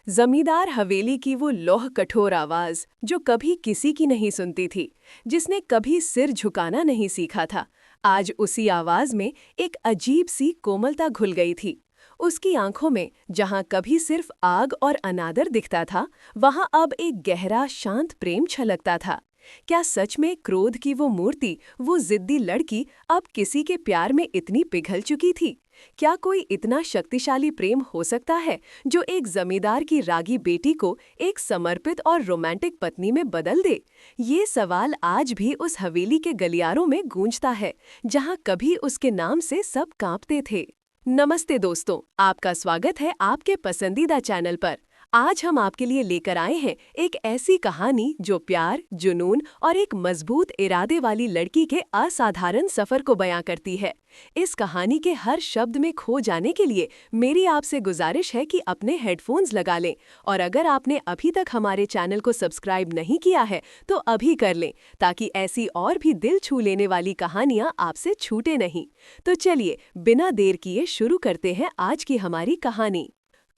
जमींदार हवेली की वो लौह कठोर आवाज जो कभी किसी की नहीं सुनती थी, जिसने कभी सिर झुकाना नहीं सीखा था। आज उसी आवाज में एक अजीब सी कोमलता घुल गई थी। उसकी आंखों में जहां कभी सिर्फ आग और अनादर दिखता था, वहां अब एक गहरा शांत प्रेम छलकता था। क्या सच में क्रोध की वो मूर्ति, वो जिद्दी लड़की, अब किसी के प्यार में इतनी पिघल चुकी थी? क्या कोई इतना शक्तिशाली प्रेम हो सकता है जो एक जमींदार की रागी बेटी को एक समर्पित और रोमांटिक पत्नी में बदल दे? ये सवाल आज भी उस हवेली के गलियारों में गूंजता है, जहां कभी उसके नाम से सब कांपते थे। नमस्ते दोस्तों, आपका स्वागत है आपके पसंदीदा चैनल पर। आज हम आपके लिए लेकर आए हैं एक ऐसी कहानी जो प्यार, जुनून और एक मजबूत इरादे वाली लड़की के असाधारण सफर को बयां करती है। इस कहानी के हर शब्द में खो जाने के लिए मेरी आपसे गुजारिश है कि अपने हेडफोन्स लगा लें, और अगर आपने अभी तक हमारे चैनल को सब्सक्राइब नहीं किया है तो अभी कर लें, ताकि ऐसी और भी दिल छू लेने वाली कहानियां आपसे छूटे नहीं। तो चलिए बिना देर किए शुरू करते हैं आज की हमारी कहानी।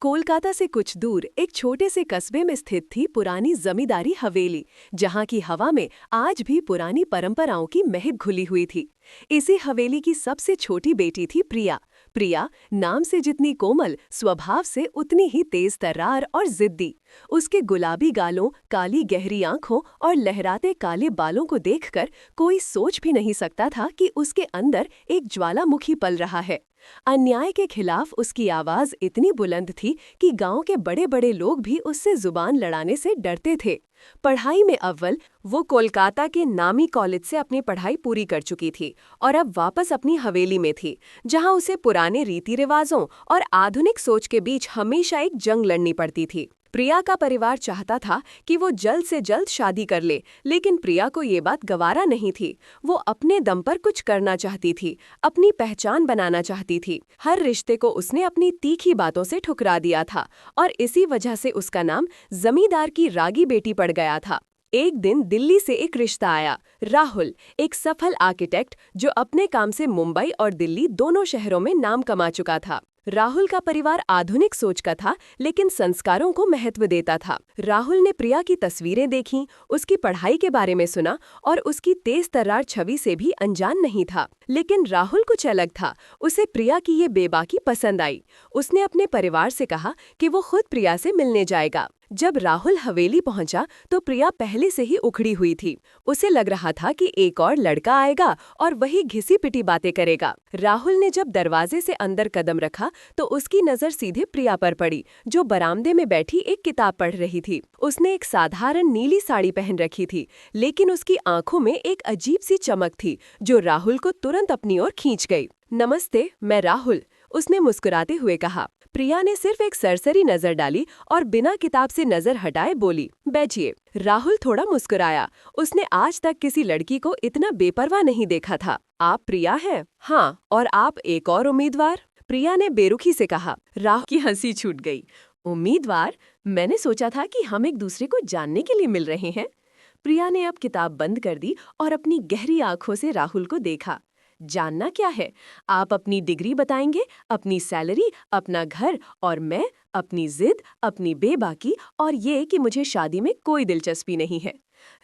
कोलकाता से कुछ दूर एक छोटे से कस्बे में स्थित थी पुरानी जमींदारी हवेली, जहां की हवा में आज भी पुरानी परंपराओं की महक घुली हुई थी। इसी हवेली की सबसे छोटी बेटी थी प्रिया। प्रिया नाम से जितनी कोमल, स्वभाव से उतनी ही तेज तर्रार और जिद्दी। उसके गुलाबी गालों, काली गहरी आंखों और लहराते काले बालों को देखकर कोई सोच भी नहीं सकता था कि उसके अंदर एक ज्वालामुखी पल रहा है। अन्याय के खिलाफ उसकी आवाज इतनी बुलंद थी कि गांव के बड़े बड़े लोग भी उससे जुबान लड़ाने से डरते थे। पढ़ाई में अव्वल, वो कोलकाता के नामी कॉलेज से अपनी पढ़ाई पूरी कर चुकी थी और अब वापस अपनी हवेली में थी, जहां उसे पुराने रीति रिवाजों और आधुनिक सोच के बीच हमेशा एक जंग लड़नी पड़ती थी। प्रिया का परिवार चाहता था कि वो जल्द से जल्द शादी कर ले, लेकिन प्रिया को ये बात गवारा नहीं थी। वो अपने दम पर कुछ करना चाहती थी, अपनी पहचान बनाना चाहती थी। हर रिश्ते को उसने अपनी तीखी बातों से ठुकरा दिया था और इसी वजह से उसका नाम जमींदार की रागी बेटी पड़ गया था। एक दिन दिल्ली से एक रिश्ता आया। राहुल, एक सफल आर्किटेक्ट जो अपने काम से मुंबई और दिल्ली दोनों शहरों में नाम कमा चुका था। राहुल का परिवार आधुनिक सोच का था, लेकिन संस्कारों को महत्व देता था। राहुल ने प्रिया की तस्वीरें देखीं, उसकी पढ़ाई के बारे में सुना और उसकी तेज तर्रार छवि से भी अनजान नहीं था। लेकिन राहुल कुछ अलग था। उसे प्रिया की ये बेबाकी पसंद आई। उसने अपने परिवार से कहा कि वो खुद प्रिया से मिलने जाएगा। जब राहुल हवेली पहुंचा तो प्रिया पहले से ही उखड़ी हुई थी। उसे लग रहा था कि एक और लड़का आएगा और वही घिसी पिटी बातें करेगा। राहुल ने जब दरवाजे से अंदर कदम रखा तो उसकी नजर सीधे प्रिया पर पड़ी, जो बरामदे में बैठी एक किताब पढ़ रही थी। उसने एक साधारण नीली साड़ी पहन रखी थी, लेकिन उसकी आंखों में एक अजीब सी चमक थी जो राहुल को तुरंत अपनी ओर खींच गई। नमस्ते, मैं राहुल, उसने मुस्कुराते हुए कहा। प्रिया ने सिर्फ एक सरसरी नजर डाली और बिना किताब से नजर हटाए बोली, बैठिए। राहुल थोड़ा मुस्कुराया। उसने आज तक किसी लड़की को इतना बेपरवाह नहीं देखा था। आप प्रिया हैं? हाँ, और आप एक और उम्मीदवार? प्रिया ने बेरुखी से कहा। राहुल की हंसी छूट गई। उम्मीदवार? मैंने सोचा था कि हम एक दूसरे को जानने के लिए मिल रहे हैं। प्रिया ने अब किताब बंद कर दी और अपनी गहरी आंखों से राहुल को देखा। जानना क्या है? आप अपनी डिग्री बताएंगे, अपनी सैलरी, अपना घर, और मैं अपनी जिद, अपनी बेबाकी और ये कि मुझे शादी में कोई दिलचस्पी नहीं है।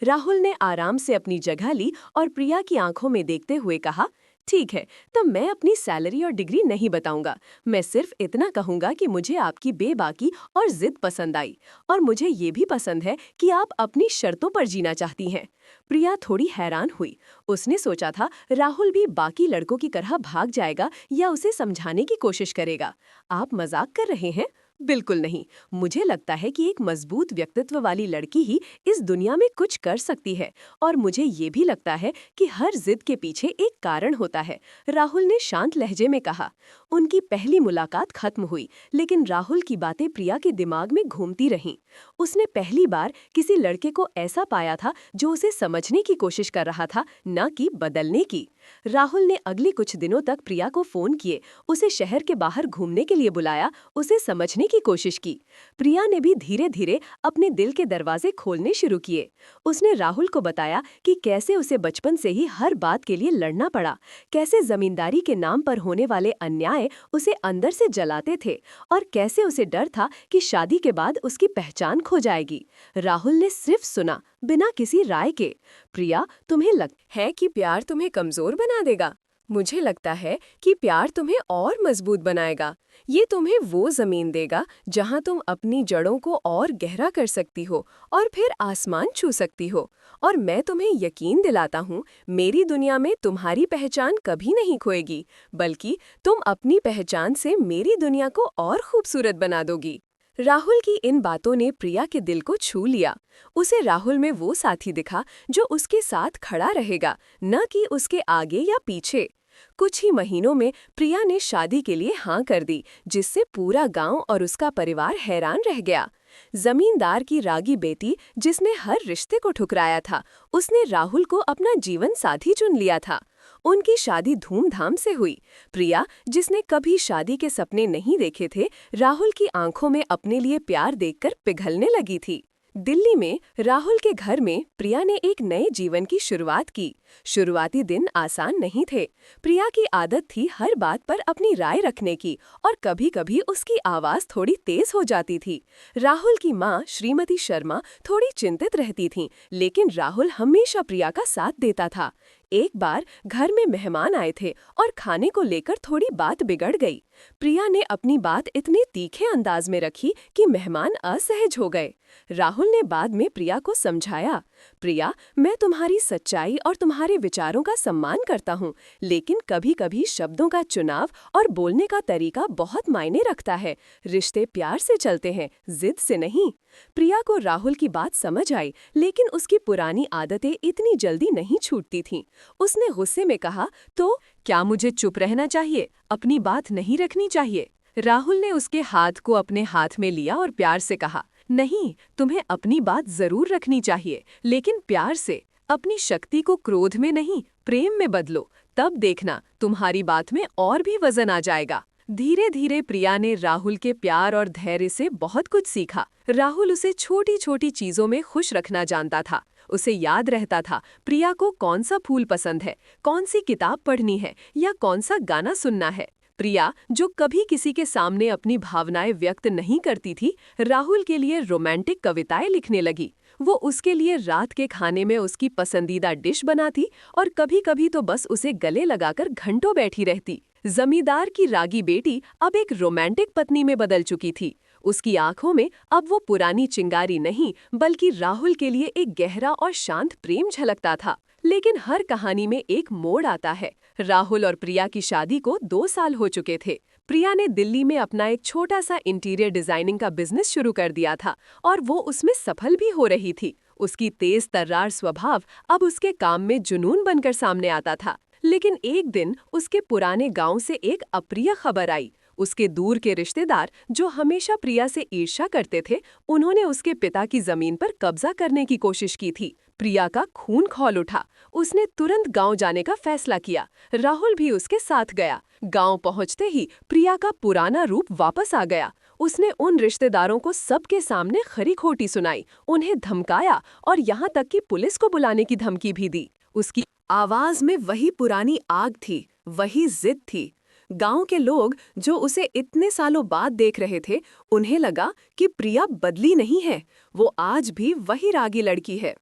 राहुल ने आराम से अपनी जगह ली और प्रिया की आंखों में देखते हुए कहा, ठीक है, तो मैं अपनी सैलरी और डिग्री नहीं बताऊंगा। मैं सिर्फ इतना कहूंगा कि मुझे आपकी बेबाकी और जिद पसंद आई, और मुझे ये भी पसंद है कि आप अपनी शर्तों पर जीना चाहती हैं। प्रिया थोड़ी हैरान हुई। उसने सोचा था राहुल भी बाकी लड़कों की तरह भाग जाएगा या उसे समझाने की कोशिश करेगा। आप मजाक कर रहे हैं? बिल्कुल नहीं। मुझे लगता है कि एक मजबूत व्यक्तित्व वाली लड़की ही इस दुनिया में कुछ कर सकती है, और मुझे ये भी लगता है कि हर जिद के पीछे एक कारण होता है, राहुल ने शांत लहजे में कहा। उनकी पहली मुलाकात खत्म हुई, लेकिन राहुल की बातें प्रिया के दिमाग में घूमती रहीं। उसने पहली बार किसी लड़के को ऐसा पाया था जो उसे समझने की कोशिश कर रहा था, न कि बदलने की। राहुल ने अगले कुछ दिनों तक प्रिया को फोन किए, उसे शहर के बाहर घूमने के लिए बुलाया, उसे समझने की कोशिश की। प्रिया ने भी धीरे धीरे अपने दिल के दरवाजे खोलने शुरू किए। उसने राहुल को बताया कि कैसे उसे बचपन से ही हर बात के लिए लड़ना पड़ा, कैसे जमींदारी के नाम पर होने वाले अन्याय उसे अंदर से जलाते थे और कैसे उसे डर था कि शादी के बाद उसकी पहचान खो जाएगी। राहुल ने सिर्फ सुना, बिना किसी राय के। प्रिया, तुम्हें लगता है कि प्यार तुम्हें कमजोर बना देगा? मुझे लगता है कि प्यार तुम्हें और मजबूत बनाएगा। ये तुम्हें वो जमीन देगा जहां तुम अपनी जड़ों को और गहरा कर सकती हो और फिर आसमान छू सकती हो। और मैं तुम्हें यकीन दिलाता हूँ, मेरी दुनिया में तुम्हारी पहचान कभी नहीं खोएगी, बल्कि तुम अपनी पहचान से मेरी दुनिया को और खूबसूरत बना दोगी। राहुल की इन बातों ने प्रिया के दिल को छू लिया। उसे राहुल में वो साथी दिखा जो उसके साथ खड़ा रहेगा, न कि उसके आगे या पीछे। कुछ ही महीनों में प्रिया ने शादी के लिए हाँ कर दी, जिससे पूरा गांव और उसका परिवार हैरान रह गया। जमींदार की रागी बेटी, जिसने हर रिश्ते को ठुकराया था, उसने राहुल को अपना जीवन साथी चुन लिया था। उनकी शादी धूमधाम से हुई। प्रिया, जिसने कभी शादी के सपने नहीं देखे थे, राहुल की आंखों में अपने लिए प्यार देखकर पिघलने लगी थी। दिल्ली में राहुल के घर में प्रिया ने एक नए जीवन की शुरुआत की। शुरुआती दिन आसान नहीं थे। प्रिया की आदत थी हर बात पर अपनी राय रखने की, और कभी-कभी उसकी आवाज थोड़ी तेज हो जाती थी। राहुल की माँ श्रीमती शर्मा थोड़ी चिंतित रहती थीं, लेकिन राहुल हमेशा प्रिया का साथ देता था। एक बार घर में मेहमान आए थे और खाने को लेकर थोड़ी बात बिगड़ गई। प्रिया ने अपनी बात इतने तीखे अंदाज में रखी कि मेहमान असहज हो गए। राहुल ने बाद में प्रिया को समझाया, प्रिया, मैं तुम्हारी सच्चाई और तुम्हारे विचारों का सम्मान करता हूँ, लेकिन कभी-कभी शब्दों का चुनाव और बोलने का तरीका बहुत मायने रखता है। रिश्ते प्यार से चलते हैं, जिद से नहीं। प्रिया को राहुल की बात समझ आई, लेकिन उसकी पुरानी आदतें इतनी जल्दी नहीं छूटती थीं। उसने गुस्से में कहा, तो क्या मुझे चुप रहना चाहिए, अपनी बात नहीं रखनी चाहिए? राहुल ने उसके हाथ को अपने हाथ में लिया और प्यार से कहा, नहीं, तुम्हें अपनी बात जरूर रखनी चाहिए, लेकिन प्यार से। अपनी शक्ति को क्रोध में नहीं, प्रेम में बदलो, तब देखना तुम्हारी बात में और भी वजन आ जाएगा। धीरे धीरे प्रिया ने राहुल के प्यार और धैर्य से बहुत कुछ सीखा। राहुल उसे छोटी छोटी चीजों में खुश रखना जानता था। उसे याद रहता था प्रिया को कौन सा फूल पसंद है, कौन सी किताब पढ़नी है या कौन सा गाना सुनना है। प्रिया, जो कभी किसी के सामने अपनी भावनाएं व्यक्त नहीं करती थी, राहुल के लिए रोमांटिक कविताएं लिखने लगी। वो उसके लिए रात के खाने में उसकी पसंदीदा डिश बनाती और कभी-कभी तो बस उसे गले लगाकर घंटों बैठी रहती। जमींदार की रागी बेटी अब एक रोमांटिक पत्नी में बदल चुकी थी। उसकी आंखों में अब वो पुरानी चिंगारी नहीं, बल्कि राहुल के लिए एक गहरा और शांत प्रेम झलकता था। लेकिन हर कहानी में एक मोड़ आता है। राहुल और प्रिया की शादी को 2 साल हो चुके थे। प्रिया ने दिल्ली में अपना एक छोटा सा इंटीरियर डिजाइनिंग का बिजनेस शुरू कर दिया था और वो उसमें सफल भी हो रही थी। उसकी तेज तर्रार स्वभाव अब उसके काम में जुनून बनकर सामने आता था। लेकिन एक दिन उसके पुराने गांव से एक अप्रिय खबर आई। उसके दूर के रिश्तेदार, जो हमेशा प्रिया से ईर्ष्या करते थे, उन्होंने उसके पिता की जमीन पर कब्जा करने की कोशिश की थी। प्रिया का खून खौल उठा। उसने तुरंत गांव जाने का फैसला किया। राहुल भी उसके साथ गया। गांव पहुंचते ही प्रिया का पुराना रूप वापस आ गया। उसने उन रिश्तेदारों को सबके सामने खरी खोटी सुनाई, उन्हें धमकाया और यहाँ तक कि पुलिस को बुलाने की धमकी भी दी। उसकी आवाज में वही पुरानी आग थी, वही जिद थी। गांव के लोग, जो उसे इतने सालों बाद देख रहे थे, उन्हें लगा कि प्रिया बदली नहीं है, वो आज भी वही रागी लड़की है।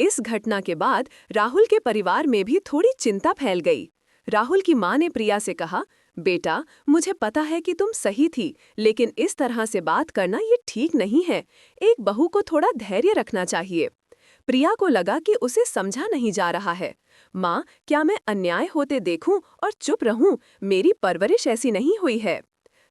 इस घटना के बाद राहुल के परिवार में भी थोड़ी चिंता फैल गई। राहुल की मां ने प्रिया से कहा, बेटा, मुझे पता है कि तुम सही थी, लेकिन इस तरह से बात करना ये ठीक नहीं है। एक बहू को थोड़ा धैर्य रखना चाहिए। प्रिया को लगा कि उसे समझा नहीं जा रहा है। माँ, क्या मैं अन्याय होते देखूं और चुप रहूं? मेरी परवरिश ऐसी नहीं हुई है।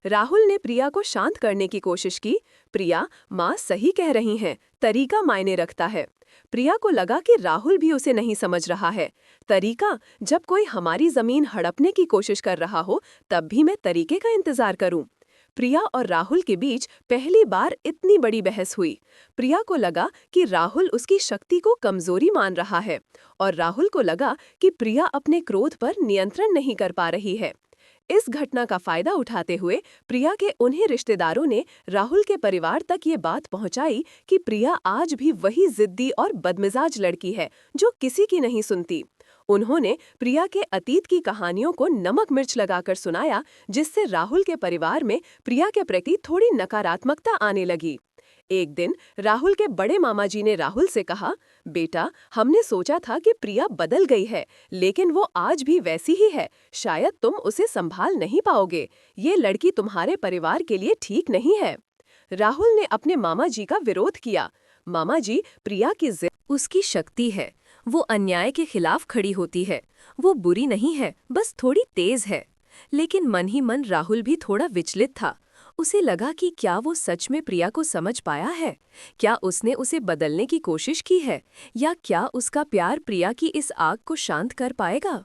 राहुल ने प्रिया को शांत करने की कोशिश की। प्रिया, माँ सही कह रही हैं, तरीका मायने रखता है। प्रिया को लगा कि राहुल भी उसे नहीं समझ रहा है। तरीका? जब कोई हमारी जमीन हड़पने की कोशिश कर रहा हो, तब भी मैं तरीके का इंतजार करूं? प्रिया और राहुल के बीच पहली बार इतनी बड़ी बहस हुई। प्रिया को लगा कि राहुल उसकी शक्ति को कमजोरी मान रहा है और राहुल को लगा कि प्रिया अपने क्रोध पर नियंत्रण नहीं कर पा रही है। इस घटना का फायदा उठाते हुए प्रिया के उन्हीं रिश्तेदारों ने राहुल के परिवार तक ये बात पहुंचाई कि प्रिया आज भी वही जिद्दी और बदमिजाज लड़की है जो किसी की नहीं सुनती। उन्होंने प्रिया के अतीत की कहानियों को नमक मिर्च लगाकर सुनाया, जिससे राहुल के परिवार में प्रिया के प्रति थोड़ी नकारात्मकता आने लगी। एक दिन राहुल के बड़े मामा जी ने राहुल से कहा, बेटा, हमने सोचा था कि प्रिया बदल गई है, लेकिन वो आज भी वैसी ही है। शायद तुम उसे संभाल नहीं पाओगे। ये लड़की तुम्हारे परिवार के लिए ठीक नहीं है। राहुल ने अपने मामा जी का विरोध किया। मामा जी, प्रिया की जिद उसकी शक्ति है। वो अन्याय के खिलाफ खड़ी होती है। वो बुरी नहीं है, बस थोड़ी तेज है। लेकिन मन ही मन राहुल भी थोड़ा विचलित था। उसे लगा कि क्या वो सच में प्रिया को समझ पाया है? क्या उसने उसे बदलने की कोशिश की है? या क्या उसका प्यार प्रिया की इस आग को शांत कर पाएगा?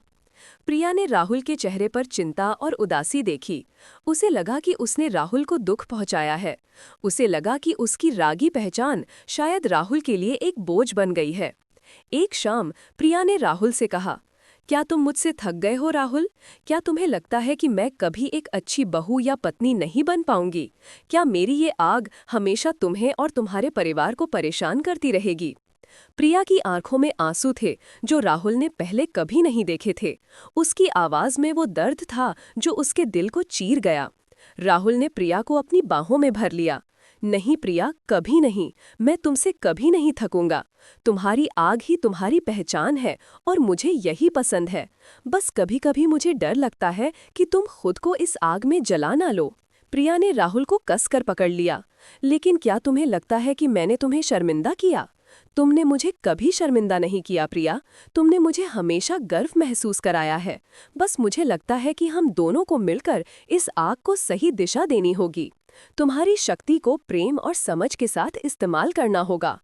प्रिया ने राहुल के चेहरे पर चिंता और उदासी देखी। उसे लगा कि उसने राहुल को दुख पहुंचाया है। उसे लगा कि उसकी रागी पहचान शायद राहुल के लिए एक बोझ बन गई है। एक शाम प्रिया ने राहुल से कहा, क्या तुम मुझसे थक गए हो राहुल? क्या तुम्हें लगता है कि मैं कभी एक अच्छी बहू या पत्नी नहीं बन पाऊंगी? क्या मेरी ये आग हमेशा तुम्हें और तुम्हारे परिवार को परेशान करती रहेगी? प्रिया की आंखों में आंसू थे जो राहुल ने पहले कभी नहीं देखे थे। उसकी आवाज में वो दर्द था जो उसके दिल को चीर गया। राहुल ने प्रिया को अपनी बाहों में भर लिया। नहीं प्रिया, कभी नहीं। मैं तुमसे कभी नहीं थकूंगा। तुम्हारी आग ही तुम्हारी पहचान है और मुझे यही पसंद है। बस कभी कभी मुझे डर लगता है कि तुम खुद को इस आग में जला ना लो। प्रिया ने राहुल को कसकर पकड़ लिया। लेकिन क्या तुम्हें लगता है कि मैंने तुम्हें शर्मिंदा किया? तुमने मुझे कभी शर्मिंदा नहीं किया प्रिया। तुमने मुझे हमेशा गर्व महसूस कराया है। बस मुझे लगता है कि हम दोनों को मिलकर इस आग को सही दिशा देनी होगी। तुम्हारी शक्ति को प्रेम और समझ के साथ इस्तेमाल करना होगा।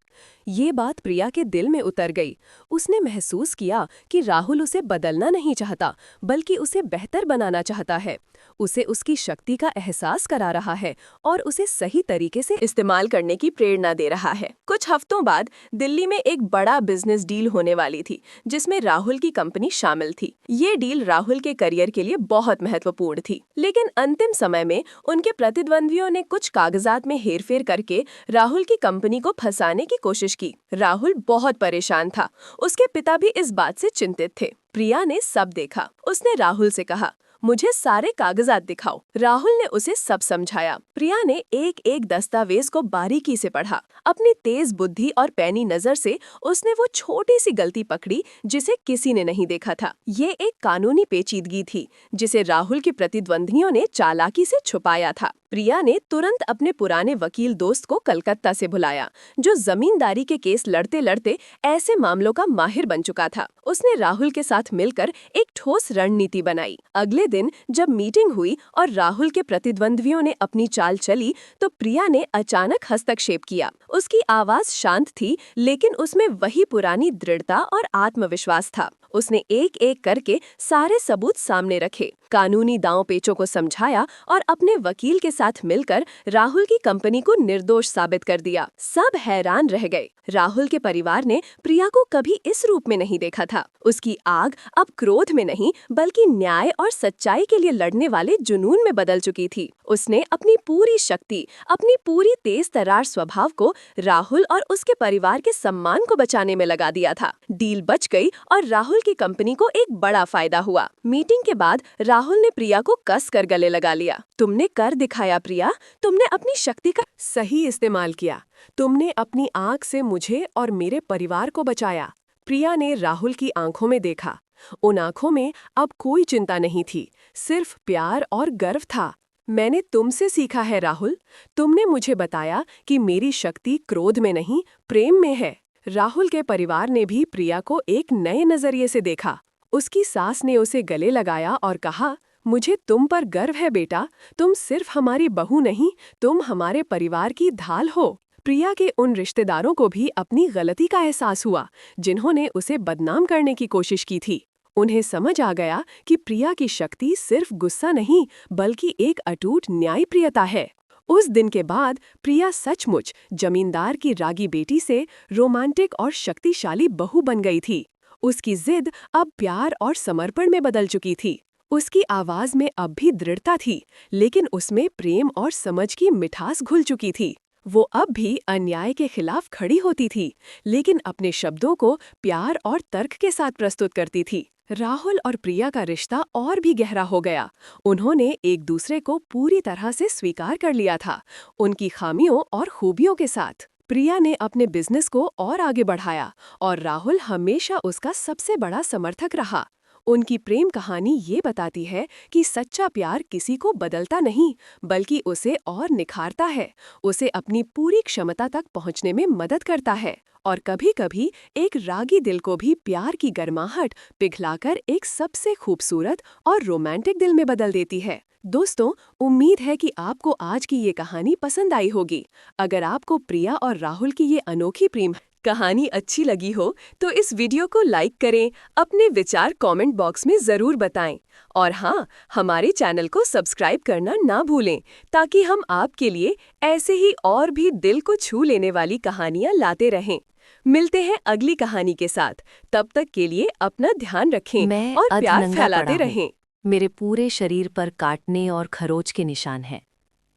ये बात प्रिया के दिल में उतर गई। उसने महसूस किया कि राहुल उसे बदलना नहीं चाहता, बल्कि उसे बेहतर बनाना चाहता है। उसे उसकी शक्ति का एहसास करा रहा है और उसे सही तरीके से इस्तेमाल करने की प्रेरणा दे रहा है। कुछ हफ्तों बाद दिल्ली में एक बड़ा बिजनेस डील होने वाली थी, जिसमें राहुल की कंपनी शामिल थी। ये डील राहुल के करियर के लिए बहुत महत्वपूर्ण थी, लेकिन अंतिम समय में उनके प्रतिद्वंदियों ने कुछ कागजात में हेरफेर करके राहुल की कंपनी को फंसाने की कोशिश की। राहुल बहुत परेशान था। उसके पिता भी इस बात से चिंतित थे। प्रिया ने सब देखा। उसने राहुल से कहा, मुझे सारे कागजात दिखाओ। राहुल ने उसे सब समझाया। प्रिया ने एक एक दस्तावेज को बारीकी से पढ़ा। अपनी तेज बुद्धि और पैनी नजर से उसने वो छोटी सी गलती पकड़ी जिसे किसी ने नहीं देखा था। ये एक कानूनी पेचीदगी थी जिसे राहुल के प्रतिद्वंदियों ने चालाकी से छुपाया था। प्रिया ने तुरंत अपने पुराने वकील दोस्त को कलकत्ता से बुलाया, जो जमींदारी के केस लड़ते लड़ते ऐसे मामलों का माहिर बन चुका था। उसने राहुल के साथ मिलकर एक ठोस रणनीति बनाई। अगले दिन जब मीटिंग हुई और राहुल के प्रतिद्वंदियों ने अपनी चाल चली, तो प्रिया ने अचानक हस्तक्षेप किया। उसकी आवाज शांत थी, लेकिन उसमें वही पुरानी दृढ़ता और आत्मविश्वास था। उसने एक एक करके सारे सबूत सामने रखे, कानूनी दांव पेचों को समझाया और अपने वकील के साथ मिलकर राहुल की कंपनी को निर्दोष साबित कर दिया। सब हैरान रह गए। राहुल के परिवार ने प्रिया को कभी इस रूप में नहीं देखा था। उसकी आग अब क्रोध में नहीं, बल्कि न्याय और सच्चाई के लिए लड़ने वाले जुनून में बदल चुकी थी। उसने अपनी पूरी शक्ति, अपनी पूरी तेज तर्रार स्वभाव को राहुल और उसके परिवार के सम्मान को बचाने में लगा दिया था। डील बच गई और राहुल की कंपनी को एक बड़ा फायदा हुआ। मीटिंग के बाद राहुल ने प्रिया को कस कर गले लगा लिया। तुमने कर दिखाया प्रिया, तुमने अपनी शक्ति का सही इस्तेमाल किया। तुमने अपनी आग से मुझे और मेरे परिवार को बचाया। प्रिया ने राहुल की आंखों में देखा। उन आंखों में अब कोई चिंता नहीं थी, सिर्फ प्यार और गर्व था। मैंने तुमसे सीखा है राहुल। तुमने मुझे बताया कि मेरी शक्ति क्रोध में नहीं, प्रेम में है। राहुल के परिवार ने भी प्रिया को एक नए नजरिए से देखा। उसकी सास ने उसे गले लगाया और कहा, मुझे तुम पर गर्व है बेटा। तुम सिर्फ हमारी बहू नहीं, तुम हमारे परिवार की ढाल हो। प्रिया के उन रिश्तेदारों को भी अपनी गलती का एहसास हुआ जिन्होंने उसे बदनाम करने की कोशिश की थी। उन्हें समझ आ गया कि प्रिया की शक्ति सिर्फ गुस्सा नहीं बल्कि एक अटूट न्यायप्रियता है। उस दिन के बाद प्रिया सचमुच जमींदार की रागी बेटी से रोमांटिक और शक्तिशाली बहू बन गई थी। उसकी जिद अब प्यार और समर्पण में बदल चुकी थी। उसकी आवाज में अब भी दृढ़ता थी, लेकिन उसमें प्रेम और समझ की मिठास घुल चुकी थी। वो अब भी अन्याय के खिलाफ खड़ी होती थी, लेकिन अपने शब्दों को प्यार और तर्क के साथ प्रस्तुत करती थी। राहुल और प्रिया का रिश्ता और भी गहरा हो गया। उन्होंने एक दूसरे को पूरी तरह से स्वीकार कर लिया था, उनकी खामियों और खूबियों के साथ। प्रिया ने अपने बिजनेस को और आगे बढ़ाया और राहुल हमेशा उसका सबसे बड़ा समर्थक रहा। उनकी प्रेम कहानी ये बताती है कि सच्चा प्यार किसी को बदलता नहीं बल्कि उसे और निखारता है, उसे अपनी पूरी क्षमता तक पहुंचने में मदद करता है और कभी-कभी एक रागी दिल को भी प्यार की गर्माहट पिघलाकर एक सबसे खूबसूरत और रोमांटिक दिल में बदल देती है। दोस्तों, उम्मीद है कि आपको आज की ये कहानी पसंद आई होगी। अगर आपको प्रिया और राहुल की ये अनोखी प्रेम कहानी अच्छी लगी हो तो इस वीडियो को लाइक करें, अपने विचार कमेंट बॉक्स में ज़रूर बताएं और हाँ, हमारे चैनल को सब्सक्राइब करना ना भूलें ताकि हम आपके लिए ऐसे ही और भी दिल को छू लेने वाली कहानियाँ लाते रहें। मिलते हैं अगली कहानी के साथ, तब तक के लिए अपना ध्यान रखें मैं और प्यार अधनंगा फैलाते पड़ा हूँ। रहें। मेरे पूरे शरीर पर काटने और खरोच के निशान हैं।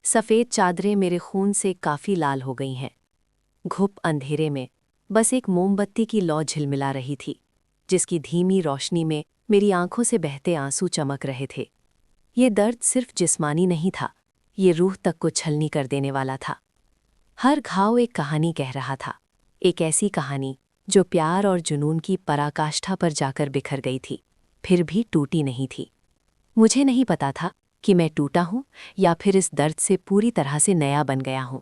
सफ़ेद चादरें मेरे खून से काफ़ी लाल हो गई हैं। घुप अंधेरे में बस एक मोमबत्ती की लौ झिलमिला रही थी, जिसकी धीमी रोशनी में मेरी आंखों से बहते आंसू चमक रहे थे। ये दर्द सिर्फ जिस्मानी नहीं था, ये रूह तक को छलनी कर देने वाला था। हर घाव एक कहानी कह रहा था, एक ऐसी कहानी जो प्यार और जुनून की पराकाष्ठा पर जाकर बिखर गई थी, फिर भी टूटी नहीं थी। मुझे नहीं पता था कि मैं टूटा हूँ या फिर इस दर्द से पूरी तरह से नया बन गया हूँ।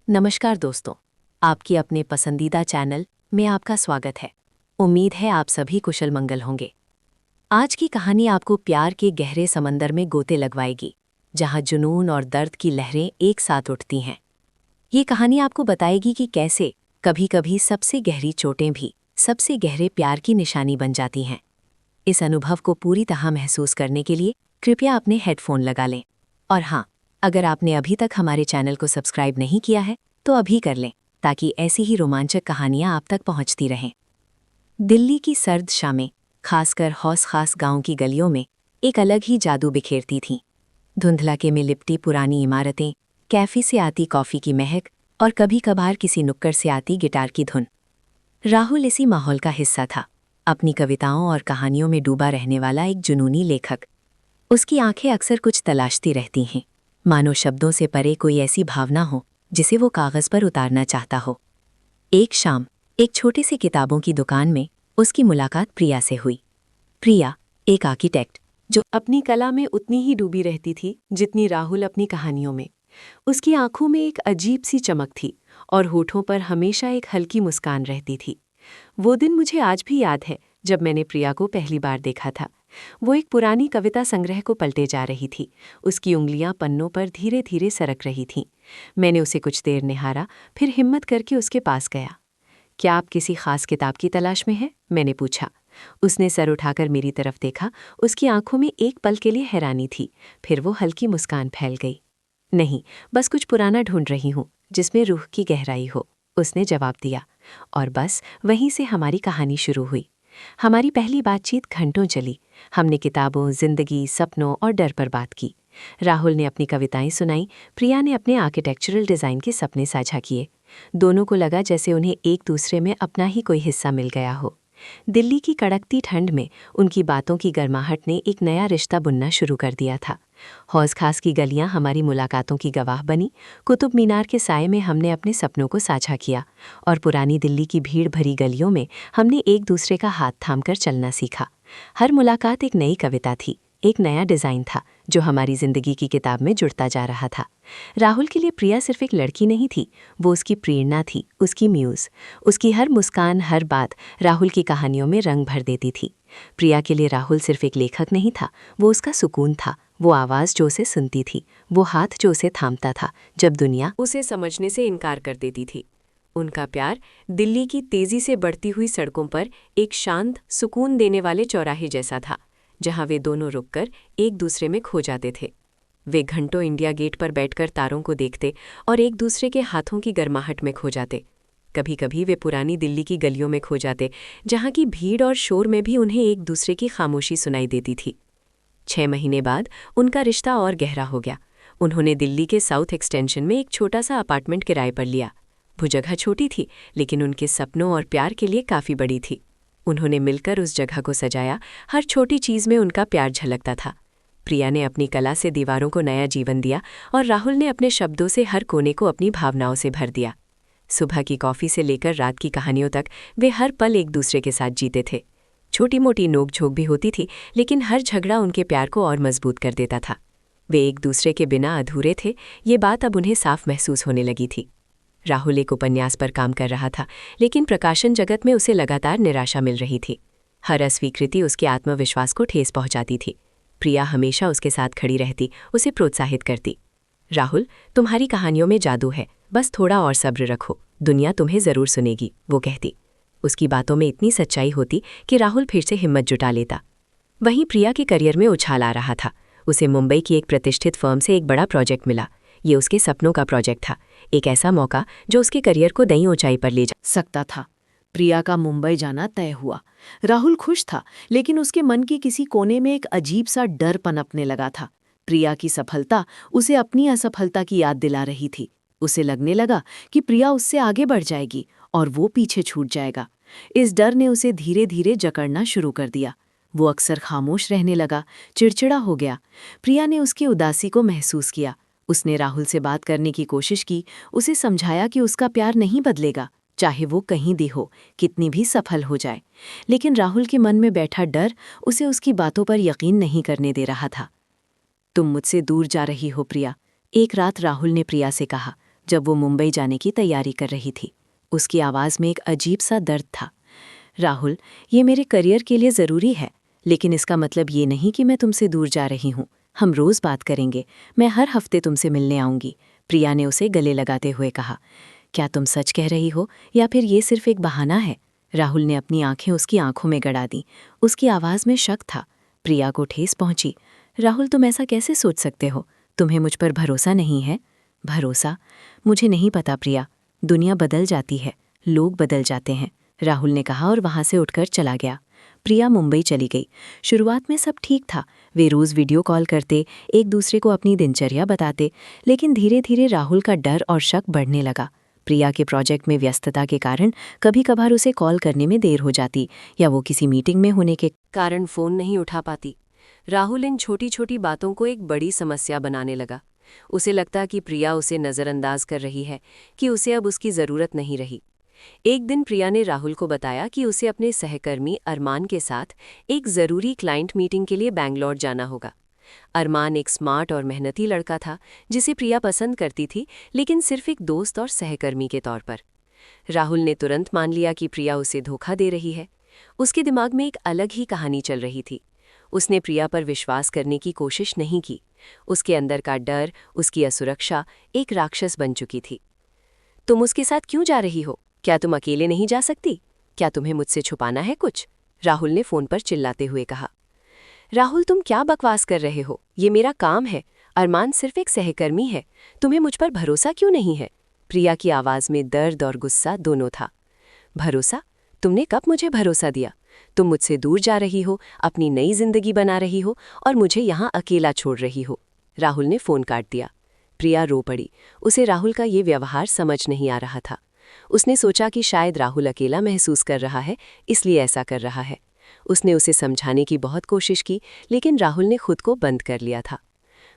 नमस्कार दोस्तों, आपकी अपने पसंदीदा चैनल में आपका स्वागत है। उम्मीद है आप सभी कुशल मंगल होंगे। आज की कहानी आपको प्यार के गहरे समंदर में गोते लगवाएगी, जहाँ जुनून और दर्द की लहरें एक साथ उठती हैं। ये कहानी आपको बताएगी कि कैसे कभी-कभी सबसे गहरी चोटें भी सबसे गहरे प्यार की निशानी बन जाती हैं। इस अनुभव को पूरी तरह महसूस करने के लिए कृपया अपने हेडफोन लगा लें। और हाँ, अगर आपने अभी तक हमारे चैनल को सब्सक्राइब नहीं किया है तो अभी कर लें, ताकि ऐसी ही रोमांचक कहानियाँ आप तक पहुँचती रहें। दिल्ली की सर्द शामें, खासकर हौस खास गांव की गलियों में एक अलग ही जादू बिखेरती थीं। धुंधलाके में लिपटी पुरानी इमारतें, कैफ़े से आती कॉफ़ी की महक और कभी कभार किसी नुक्कड़ से आती गिटार की धुन। राहुल इसी माहौल का हिस्सा था, अपनी कविताओं और कहानियों में डूबा रहने वाला एक जुनूनी लेखक। उसकी आंखें अक्सर कुछ तलाशती रहती हैं, मानो शब्दों से परे कोई ऐसी भावना हो जिसे वो कागज़ पर उतारना चाहता हो। एक शाम एक छोटी सी किताबों की दुकान में उसकी मुलाकात प्रिया से हुई। प्रिया एक आर्किटेक्ट जो अपनी कला में उतनी ही डूबी रहती थी जितनी राहुल अपनी कहानियों में। उसकी आंखों में एक अजीब सी चमक थी और होठों पर हमेशा एक हल्की मुस्कान रहती थी। वो दिन मुझे आज भी याद है जब मैंने प्रिया को पहली बार देखा था। वो एक पुरानी कविता संग्रह को पलटे जा रही थी। उसकी उंगलियां पन्नों पर धीरे धीरे सरक रही थीं। मैंने उसे कुछ देर निहारा, फिर हिम्मत करके उसके पास गया। क्या आप किसी खास किताब की तलाश में हैं? मैंने पूछा। उसने सर उठाकर मेरी तरफ देखा। उसकी आंखों में एक पल के लिए हैरानी थी, फिर वो हल्की मुस्कान फैल गई। नहीं, बस कुछ पुराना ढूंढ रही हूँ जिसमें रूह की गहराई हो, उसने जवाब दिया। और बस वहीं से हमारी कहानी शुरू हुई। हमारी पहली बातचीत घंटों चली। हमने किताबों, जिंदगी, सपनों और डर पर बात की। राहुल ने अपनी कविताएं सुनाई, प्रिया ने अपने आर्किटेक्चरल डिज़ाइन के सपने साझा किए। दोनों को लगा जैसे उन्हें एक दूसरे में अपना ही कोई हिस्सा मिल गया हो। दिल्ली की कड़कती ठंड में उनकी बातों की गर्माहट ने एक नया रिश्ता बुनना शुरू कर दिया था। हौस खास की गलियां हमारी मुलाकातों की गवाह बनी। कुतुब मीनार के साए में हमने अपने सपनों को साझा किया और पुरानी दिल्ली की भीड़ भरी गलियों में हमने एक दूसरे का हाथ थामकर चलना सीखा। हर मुलाकात एक नई कविता थी, एक नया डिज़ाइन था जो हमारी ज़िंदगी की किताब में जुड़ता जा रहा था। राहुल के लिए प्रिया सिर्फ एक लड़की नहीं थी, वो उसकी प्रेरणा थी, उसकी म्यूज़। उसकी हर मुस्कान, हर बात राहुल की कहानियों में रंग भर देती थी। प्रिया के लिए राहुल सिर्फ एक लेखक नहीं था, वो उसका सुकून था, वो आवाज़ जो उसे सुनती थी, वो हाथ जो उसे थामता था जब दुनिया उसे समझने से इनकार कर देती थी। उनका प्यार दिल्ली की तेजी से बढ़ती हुई सड़कों पर एक शांत, सुकून देने वाले चौराहे जैसा था, जहां वे दोनों रुककर एक दूसरे में खो जाते थे। वे घंटों इंडिया गेट पर बैठकर तारों को देखते और एक दूसरे के हाथों की गर्माहट में खो जाते। कभी कभी वे पुरानी दिल्ली की गलियों में खो जाते, जहां की भीड़ और शोर में भी उन्हें एक दूसरे की खामोशी सुनाई देती थी। 6 महीने बाद उनका रिश्ता और गहरा हो गया। उन्होंने दिल्ली के साउथ एक्सटेंशन में एक छोटा सा अपार्टमेंट किराए पर लिया। वो जगह छोटी थी, लेकिन उनके सपनों और प्यार के लिए काफ़ी बड़ी थी। उन्होंने मिलकर उस जगह को सजाया, हर छोटी चीज़ में उनका प्यार झलकता था। प्रिया ने अपनी कला से दीवारों को नया जीवन दिया और राहुल ने अपने शब्दों से हर कोने को अपनी भावनाओं से भर दिया। सुबह की कॉफ़ी से लेकर रात की कहानियों तक वे हर पल एक दूसरे के साथ जीते थे। छोटी मोटी नोक-झोंक भी होती थी, लेकिन हर झगड़ा उनके प्यार को और मजबूत कर देता था। वे एक दूसरे के बिना अधूरे थे, ये बात अब उन्हें साफ महसूस होने लगी थी। राहुल एक उपन्यास पर काम कर रहा था, लेकिन प्रकाशन जगत में उसे लगातार निराशा मिल रही थी। हर अस्वीकृति उसके आत्मविश्वास को ठेस पहुंचाती थी। प्रिया हमेशा उसके साथ खड़ी रहती, उसे प्रोत्साहित करती। राहुल, तुम्हारी कहानियों में जादू है, बस थोड़ा और सब्र रखो, दुनिया तुम्हें ज़रूर सुनेगी, वो कहती। उसकी बातों में इतनी सच्चाई होती कि राहुल फिर से हिम्मत जुटा लेता। वहीं प्रिया के करियर में उछाल आ रहा था। उसे मुंबई की एक प्रतिष्ठित फर्म से एक बड़ा प्रोजेक्ट मिला। ये उसके सपनों का प्रोजेक्ट था, एक ऐसा मौका जो उसके करियर को नई ऊंचाई पर ले जा सकता था। प्रिया का मुंबई जाना तय हुआ। राहुल खुश था, लेकिन उसके मन की किसी कोने में एक अजीब सा डर पनपने लगा था। प्रिया की सफलता उसे अपनी असफलता की याद दिला रही थी। उसे लगने लगा कि प्रिया उससे आगे बढ़ जाएगी और वो पीछे छूट जाएगा। इस डर ने उसे धीरे धीरे जकड़ना शुरू कर दिया। वो अक्सर खामोश रहने लगा, चिड़चिड़ा हो गया। प्रिया ने उसकी उदासी को महसूस किया। उसने राहुल से बात करने की कोशिश की, उसे समझाया कि उसका प्यार नहीं बदलेगा, चाहे वो कहीं भी हो, कितनी भी सफल हो जाए। लेकिन राहुल के मन में बैठा डर उसे उसकी बातों पर यकीन नहीं करने दे रहा था। तुम मुझसे दूर जा रही हो प्रिया, एक रात राहुल ने प्रिया से कहा, जब वो मुंबई जाने की तैयारी कर रही थी। उसकी आवाज़ में एक अजीब सा दर्द था। राहुल, ये मेरे करियर के लिए ज़रूरी है, लेकिन इसका मतलब ये नहीं कि मैं तुमसे दूर जा रही हूँ। हम रोज़ बात करेंगे, मैं हर हफ्ते तुमसे मिलने आऊँगी, प्रिया ने उसे गले लगाते हुए कहा। क्या तुम सच कह रही हो या फिर ये सिर्फ एक बहाना है? राहुल ने अपनी आंखें उसकी आंखों में गड़ा दी। उसकी आवाज़ में शक था। प्रिया को ठेस पहुंची। राहुल, तुम ऐसा कैसे सोच सकते हो? तुम्हें मुझ पर भरोसा नहीं है? भरोसा? मुझे नहीं पता प्रिया। दुनिया बदल जाती है, लोग बदल जाते हैं, राहुल ने कहा और वहाँ से उठकर चला गया। प्रिया मुंबई चली गई। शुरुआत में सब ठीक था। वे रोज़ वीडियो कॉल करते, एक दूसरे को अपनी दिनचर्या बताते, लेकिन धीरे धीरे राहुल का डर और शक बढ़ने लगा। प्रिया के प्रोजेक्ट में व्यस्तता के कारण कभी कभार उसे कॉल करने में देर हो जाती या वो किसी मीटिंग में होने के कारण फ़ोन नहीं उठा पाती। राहुल इन छोटी छोटी बातों को एक बड़ी समस्या बनाने लगा। उसे लगता कि प्रिया उसे नज़रअंदाज कर रही है, कि उसे अब उसकी ज़रूरत नहीं रही। एक दिन प्रिया ने राहुल को बताया कि उसे अपने सहकर्मी अरमान के साथ एक ज़रूरी क्लाइंट मीटिंग के लिए बैंगलोर जाना होगा। अरमान एक स्मार्ट और मेहनती लड़का था, जिसे प्रिया पसंद करती थी, लेकिन सिर्फ एक दोस्त और सहकर्मी के तौर पर। राहुल ने तुरंत मान लिया कि प्रिया उसे धोखा दे रही है। उसके दिमाग में एक अलग ही कहानी चल रही थी। उसने प्रिया पर विश्वास करने की कोशिश नहीं की। उसके अंदर का डर, उसकी असुरक्षा एक राक्षस बन चुकी थी। तुम उसके साथ क्यों जा रही हो? क्या तुम अकेले नहीं जा सकती? क्या तुम्हें मुझसे छुपाना है कुछ? राहुल ने फ़ोन पर चिल्लाते हुए कहा। राहुल, तुम क्या बकवास कर रहे हो? ये मेरा काम है। अरमान सिर्फ एक सहकर्मी है। तुम्हें मुझ पर भरोसा क्यों नहीं है? प्रिया की आवाज़ में दर्द और गुस्सा दोनों था। भरोसा? तुमने कब मुझे भरोसा दिया? तुम मुझसे दूर जा रही हो, अपनी नई जिंदगी बना रही हो और मुझे यहाँ अकेला छोड़ रही हो। राहुल ने फ़ोन काट दिया। प्रिया रो पड़ी। उसे राहुल का ये व्यवहार समझ नहीं आ रहा था। उसने सोचा कि शायद राहुल अकेला महसूस कर रहा है, इसलिए ऐसा कर रहा है। उसने उसे समझाने की बहुत कोशिश की, लेकिन राहुल ने खुद को बंद कर लिया था।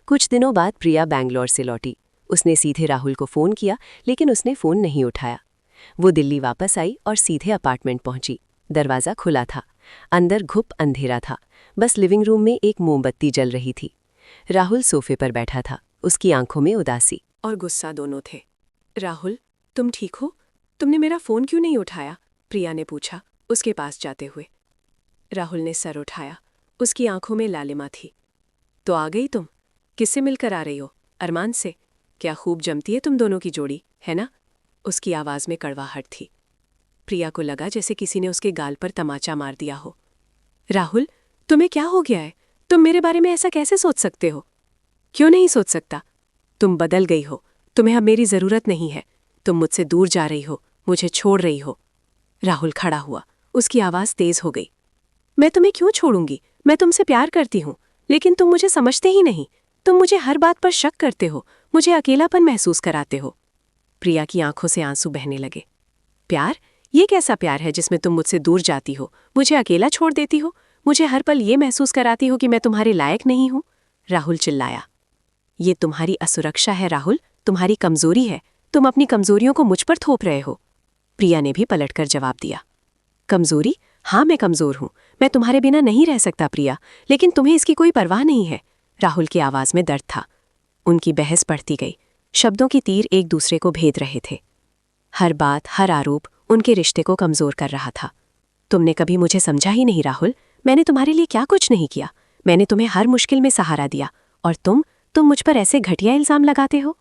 कुछ दिनों बाद प्रिया बैंगलोर से लौटी। उसने सीधे राहुल को फ़ोन किया, लेकिन उसने फ़ोन नहीं उठाया। वो दिल्ली वापस आई और सीधे अपार्टमेंट पहुंची। दरवाज़ा खुला था। अंदर घुप अंधेरा था। बस लिविंग रूम में एक मोमबत्ती जल रही थी। राहुल सोफे पर बैठा था। उसकी आंखों में उदासी और गुस्सा दोनों थे। राहुल, तुम ठीक हो? तुमने मेरा फ़ोन क्यों नहीं उठाया? प्रिया ने पूछा, उसके पास जाते हुए। राहुल ने सर उठाया। उसकी आंखों में लालिमा थी। तो आ गई तुम? किससे मिलकर आ रही हो? अरमान से? क्या खूब जमती है तुम दोनों की जोड़ी, है ना? उसकी आवाज़ में कड़वाहट थी। प्रिया को लगा जैसे किसी ने उसके गाल पर तमाचा मार दिया हो। राहुल, तुम्हें क्या हो गया है? तुम मेरे बारे में ऐसा कैसे सोच सकते हो? क्यों नहीं सोच सकता? तुम बदल गई हो, तुम्हें अब मेरी ज़रूरत नहीं है। तुम मुझसे दूर जा रही हो, मुझे छोड़ रही हो। राहुल खड़ा हुआ, उसकी आवाज़ तेज हो गई। मैं तुम्हें क्यों छोड़ूंगी? मैं तुमसे प्यार करती हूँ, लेकिन तुम मुझे समझते ही नहीं। तुम मुझे हर बात पर शक करते हो, मुझे अकेलापन महसूस कराते हो। प्रिया की आंखों से आंसू बहने लगे। प्यार? ये कैसा प्यार है जिसमें तुम मुझसे दूर जाती हो, मुझे अकेला छोड़ देती हो, मुझे हर पल ये महसूस कराती हो कि मैं तुम्हारे लायक नहीं हूं? राहुल चिल्लाया। ये तुम्हारी असुरक्षा है राहुल, तुम्हारी कमजोरी है। तुम अपनी कमजोरियों को मुझ पर थोप रहे हो। प्रिया ने भी पलटकर जवाब दिया। कमजोरी? हाँ, मैं कमजोर हूं। मैं तुम्हारे बिना नहीं रह सकता प्रिया, लेकिन तुम्हें इसकी कोई परवाह नहीं है। राहुल की आवाज में दर्द था। उनकी बहस बढ़ती गई। शब्दों की तीर एक दूसरे को भेद रहे थे। हर बात, हर आरोप उनके रिश्ते को कमजोर कर रहा था। तुमने कभी मुझे समझा ही नहीं राहुल। मैंने तुम्हारे लिए क्या कुछ नहीं किया। मैंने तुम्हें हर मुश्किल में सहारा दिया, और तुम मुझ पर ऐसे घटिया इल्जाम लगाते हो?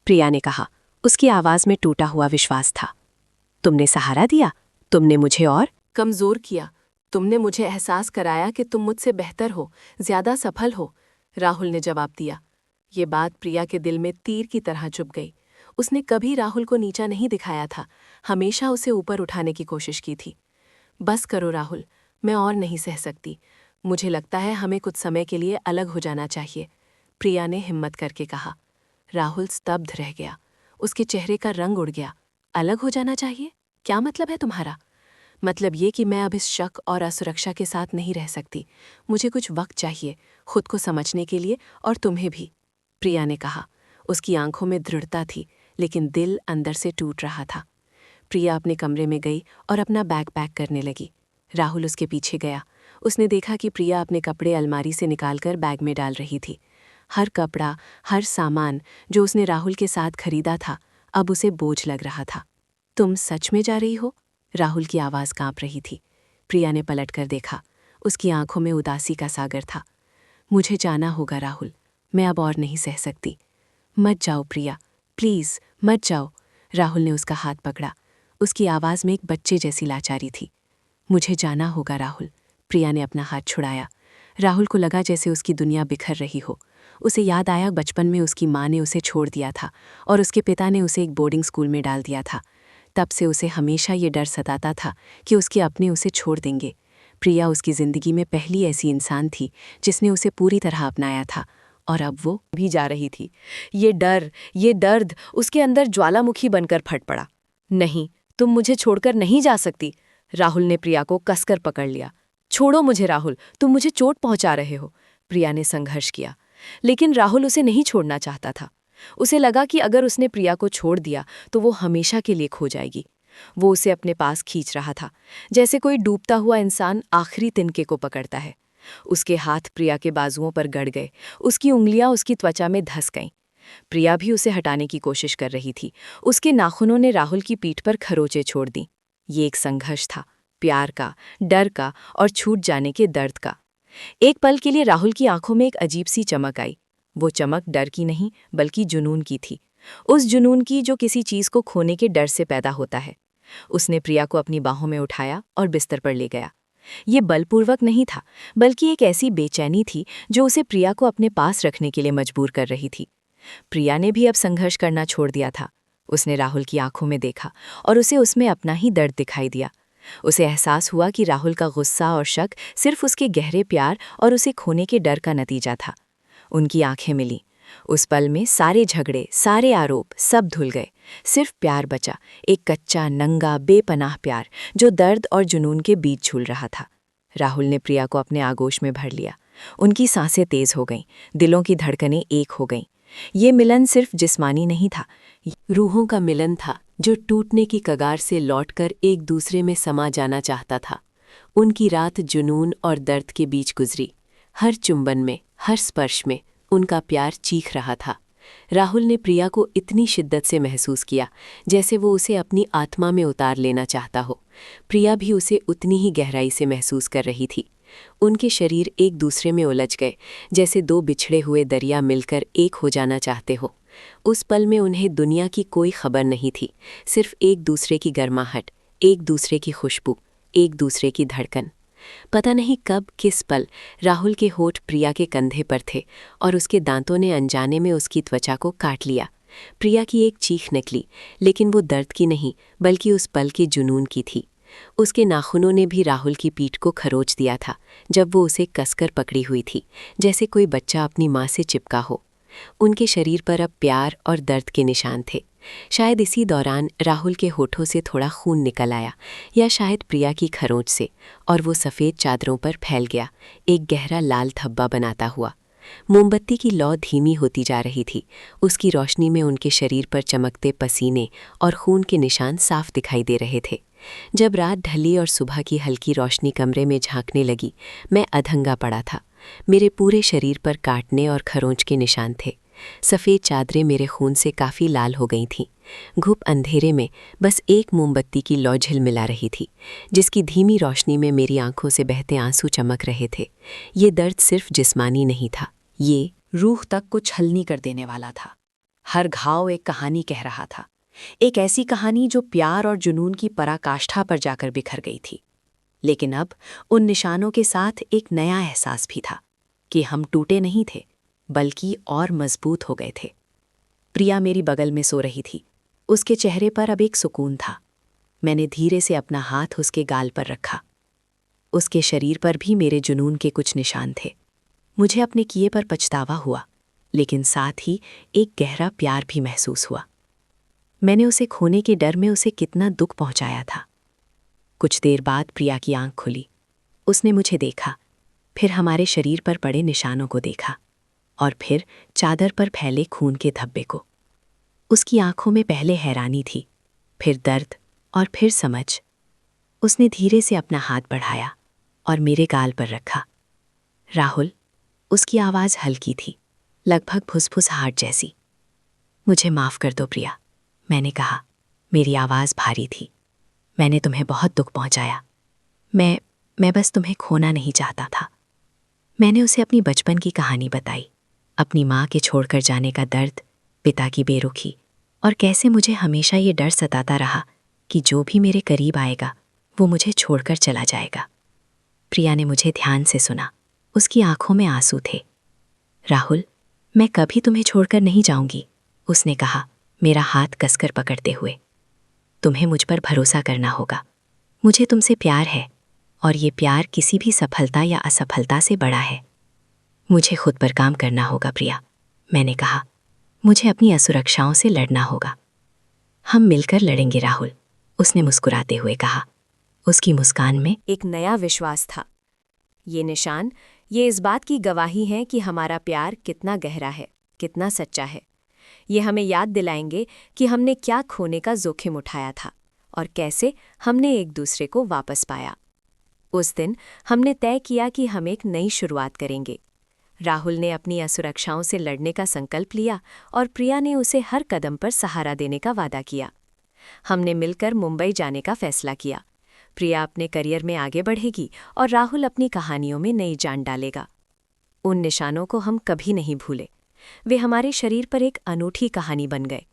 प्रिया ने कहा। उसकी आवाज में टूटा हुआ विश्वास था। तुमने सहारा दिया? तुमने मुझे और कमजोर किया। तुमने मुझे एहसास कराया कि तुम मुझसे बेहतर हो, ज्यादा सफल हो। राहुल ने जवाब दिया। ये बात प्रिया के दिल में तीर की तरह चुभ गई। उसने कभी राहुल को नीचा नहीं दिखाया था, हमेशा उसे ऊपर उठाने की कोशिश की थी। बस करो राहुल, मैं और नहीं सह सकती। मुझे लगता है हमें कुछ समय के लिए अलग हो जाना चाहिए, प्रिया ने हिम्मत करके कहा। राहुल स्तब्ध रह गया। उसके चेहरे का रंग उड़ गया। अलग हो जाना चाहिए? क्या मतलब है तुम्हारा? मतलब ये कि मैं अब इस शक और असुरक्षा के साथ नहीं रह सकती। मुझे कुछ वक्त चाहिए, खुद को समझने के लिए, और तुम्हें भी, प्रिया ने कहा। उसकी आंखों में दृढ़ता थी, लेकिन दिल अंदर से टूट रहा था। प्रिया अपने कमरे में गई और अपना बैग पैक करने लगी। राहुल उसके पीछे गया। उसने देखा कि प्रिया अपने कपड़े अलमारी से निकालकर बैग में डाल रही थी। हर कपड़ा, हर सामान जो उसने राहुल के साथ खरीदा था, अब उसे बोझ लग रहा था। तुम सच में जा रही हो? राहुल की आवाज़ कांप रही थी। प्रिया ने पलटकर देखा। उसकी आंखों में उदासी का सागर था। मुझे जाना होगा राहुल, मैं अब और नहीं सह सकती। मत जाओ प्रिया, प्लीज़ मत जाओ। राहुल ने उसका हाथ पकड़ा। उसकी आवाज़ में एक बच्चे जैसी लाचारी थी। मुझे जाना होगा राहुल। प्रिया ने अपना हाथ छुड़ाया। राहुल को लगा जैसे उसकी दुनिया बिखर रही हो। उसे याद आया बचपन में उसकी माँ ने उसे छोड़ दिया था और उसके पिता ने उसे एक बोर्डिंग स्कूल में डाल दिया था। तब से उसे हमेशा ये डर सताता था कि उसके अपने उसे छोड़ देंगे। प्रिया उसकी ज़िंदगी में पहली ऐसी इंसान थी जिसने उसे पूरी तरह अपनाया था, और अब वो भी जा रही थी। ये डर, ये दर्द उसके अंदर ज्वालामुखी बनकर फट पड़ा। नहीं, तुम मुझे छोड़कर नहीं जा सकती। राहुल ने प्रिया को कसकर पकड़ लिया। छोड़ो मुझे राहुल, तुम मुझे चोट पहुंचा रहे हो। प्रिया ने संघर्ष किया, लेकिन राहुल उसे नहीं छोड़ना चाहता था। उसे लगा कि अगर उसने प्रिया को छोड़ दिया तो वो हमेशा के लिए खो जाएगी। वो उसे अपने पास खींच रहा था, जैसे कोई डूबता हुआ इंसान आखिरी तिनके को पकड़ता है। उसके हाथ प्रिया के बाजुओं पर गड़ गए। उसकी उंगलियां उसकी त्वचा में धंस गईं। प्रिया भी उसे हटाने की कोशिश कर रही थी। उसके नाखूनों ने राहुल की पीठ पर खरोंचें छोड़ दी। ये एक संघर्ष था, प्यार का, डर का और छूट जाने के दर्द का। एक पल के लिए राहुल की आंखों में एक अजीब सी चमक आई। वो चमक डर की नहीं, बल्कि जुनून की थी। उस जुनून की जो किसी चीज को खोने के डर से पैदा होता है। उसने प्रिया को अपनी बाहों में उठाया और बिस्तर पर ले गया। ये बलपूर्वक नहीं था, बल्कि एक ऐसी बेचैनी थी जो उसे प्रिया को अपने पास रखने के लिए मजबूर कर रही थी। प्रिया ने भी अब संघर्ष करना छोड़ दिया था। उसने राहुल की आंखों में देखा और उसे उसमें अपना ही दर्द दिखाई दिया। उसे एहसास हुआ कि राहुल का गुस्सा और शक सिर्फ उसके गहरे प्यार और उसे खोने के डर का नतीजा था। उनकी आंखें मिलीं। उस पल में सारे झगड़े, सारे आरोप, सब धुल गए। सिर्फ प्यार बचा, एक कच्चा, नंगा, बेपनाह प्यार जो दर्द और जुनून के बीच झूल रहा था। राहुल ने प्रिया को अपने आगोश में भर लिया। उनकी सांसें तेज हो गईं, दिलों की धड़कनें एक हो गईं। ये मिलन सिर्फ जिस्मानी नहीं था, रूहों का मिलन था जो टूटने की कगार से लौटकर एक दूसरे में समा जाना चाहता था। उनकी रात जुनून और दर्द के बीच गुजरी। हर चुंबन में, हर स्पर्श में उनका प्यार चीख रहा था। राहुल ने प्रिया को इतनी शिद्दत से महसूस किया जैसे वो उसे अपनी आत्मा में उतार लेना चाहता हो। प्रिया भी उसे उतनी ही गहराई से महसूस कर रही थी। उनके शरीर एक दूसरे में उलझ गए, जैसे दो बिछड़े हुए दरिया मिलकर एक हो जाना चाहते हो। उस पल में उन्हें दुनिया की कोई खबर नहीं थी, सिर्फ एक दूसरे की गर्माहट, एक दूसरे की खुशबू, एक दूसरे की धड़कन। पता नहीं कब किस पल राहुल के होठ प्रिया के कंधे पर थे और उसके दांतों ने अनजाने में उसकी त्वचा को काट लिया। प्रिया की एक चीख निकली, लेकिन वो दर्द की नहीं बल्कि उस पल के जुनून की थी। उसके नाखूनों ने भी राहुल की पीठ को खरोच दिया था जब वो उसे कसकर पकड़ी हुई थी, जैसे कोई बच्चा अपनी माँ से चिपका हो। उनके शरीर पर अब प्यार और दर्द के निशान थे। शायद इसी दौरान राहुल के होठों से थोड़ा खून निकल आया, या शायद प्रिया की खरोंच से, और वो सफ़ेद चादरों पर फैल गया, एक गहरा लाल धब्बा बनाता हुआ। मोमबत्ती की लौ धीमी होती जा रही थी। उसकी रोशनी में उनके शरीर पर चमकते पसीने और खून के निशान साफ दिखाई दे रहे थे। जब रात ढली और सुबह की हल्की रोशनी कमरे में झांकने लगी, मैं अधंगा पड़ा था। मेरे पूरे शरीर पर काटने और खरोंच के निशान थे। सफ़ेद चादरें मेरे खून से काफ़ी लाल हो गई थीं। घुप अंधेरे में बस एक मोमबत्ती की लौ झिलमिला रही थी, जिसकी धीमी रोशनी में मेरी आंखों से बहते आंसू चमक रहे थे। ये दर्द सिर्फ जिस्मानी नहीं था, ये रूह तक को छलनी कर देने वाला था। हर घाव एक कहानी कह रहा था, एक ऐसी कहानी जो प्यार और जुनून की पराकाष्ठा पर जाकर बिखर गई थी। लेकिन अब उन निशानों के साथ एक नया एहसास भी था कि हम टूटे नहीं थे, बल्कि और मजबूत हो गए थे। प्रिया मेरी बगल में सो रही थी। उसके चेहरे पर अब एक सुकून था। मैंने धीरे से अपना हाथ उसके गाल पर रखा। उसके शरीर पर भी मेरे जुनून के कुछ निशान थे। मुझे अपने किए पर पछतावा हुआ, लेकिन साथ ही एक गहरा प्यार भी महसूस हुआ। मैंने उसे खोने के डर में उसे कितना दुख पहुंचाया था। कुछ देर बाद प्रिया की आंख खुली। उसने मुझे देखा, फिर हमारे शरीर पर पड़े निशानों को देखा, और फिर चादर पर फैले खून के धब्बे को। उसकी आंखों में पहले हैरानी थी, फिर दर्द और फिर समझ। उसने धीरे से अपना हाथ बढ़ाया और मेरे गाल पर रखा। राहुल, उसकी आवाज़ हल्की थी, लगभग फुसफुसाहट जैसी। मुझे माफ़ कर दो प्रिया, मैंने कहा। मेरी आवाज़ भारी थी। मैंने तुम्हें बहुत दुख पहुंचाया। मैं बस तुम्हें खोना नहीं चाहता था। मैंने उसे अपनी बचपन की कहानी बताई, अपनी माँ के छोड़कर जाने का दर्द, पिता की बेरुखी, और कैसे मुझे हमेशा ये डर सताता रहा कि जो भी मेरे करीब आएगा वो मुझे छोड़कर चला जाएगा। प्रिया ने मुझे ध्यान से सुना। उसकी आंखों में आंसू थे। राहुल, मैं कभी तुम्हें छोड़कर नहीं जाऊंगी, उसने कहा, मेरा हाथ कसकर पकड़ते हुए। तुम्हें मुझ पर भरोसा करना होगा। मुझे तुमसे प्यार है, और ये प्यार किसी भी सफलता या असफलता से बड़ा है। मुझे खुद पर काम करना होगा प्रिया, मैंने कहा। मुझे अपनी असुरक्षाओं से लड़ना होगा। हम मिलकर लड़ेंगे राहुल, उसने मुस्कुराते हुए कहा। उसकी मुस्कान में एक नया विश्वास था। ये निशान, ये इस बात की गवाही हैं कि हमारा प्यार कितना गहरा है, कितना सच्चा है। ये हमें याद दिलाएंगे कि हमने क्या खोने का जोखिम उठाया था और कैसे हमने एक दूसरे को वापस पाया। उस दिन हमने तय किया कि हम एक नई शुरुआत करेंगे। राहुल ने अपनी असुरक्षाओं से लड़ने का संकल्प लिया और प्रिया ने उसे हर कदम पर सहारा देने का वादा किया। हमने मिलकर मुंबई जाने का फैसला किया। प्रिया अपने करियर में आगे बढ़ेगी और राहुल अपनी कहानियों में नई जान डालेगा। उन निशानों को हम कभी नहीं भूले। वे हमारे शरीर पर एक अनूठी कहानी बन गए।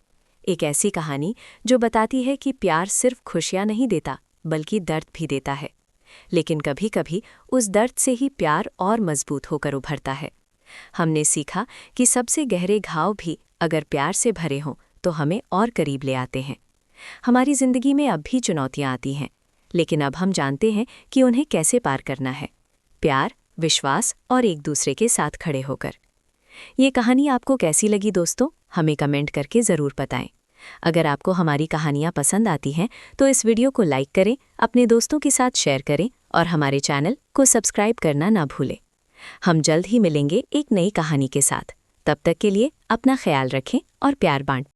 एक ऐसी कहानी जो बताती है कि प्यार सिर्फ खुशियां नहीं देता, बल्कि दर्द भी देता है। लेकिन कभी-कभी उस दर्द से ही प्यार और मजबूत होकर उभरता है। हमने सीखा कि सबसे गहरे घाव भी अगर प्यार से भरे हों तो हमें और करीब ले आते हैं। हमारी जिंदगी में अब भी चुनौतियां आती हैं, लेकिन अब हम जानते हैं कि उन्हें कैसे पार करना है। प्यार, विश्वास और एक दूसरे के साथ खड़े होकर। ये कहानी आपको कैसी लगी दोस्तों? हमें कमेंट करके ज़रूर बताएं। अगर आपको हमारी कहानियाँ पसंद आती हैं तो इस वीडियो को लाइक करें, अपने दोस्तों के साथ शेयर करें और हमारे चैनल को सब्सक्राइब करना ना भूलें। हम जल्द ही मिलेंगे एक नई कहानी के साथ। तब तक के लिए अपना ख्याल रखें और प्यार बांटें।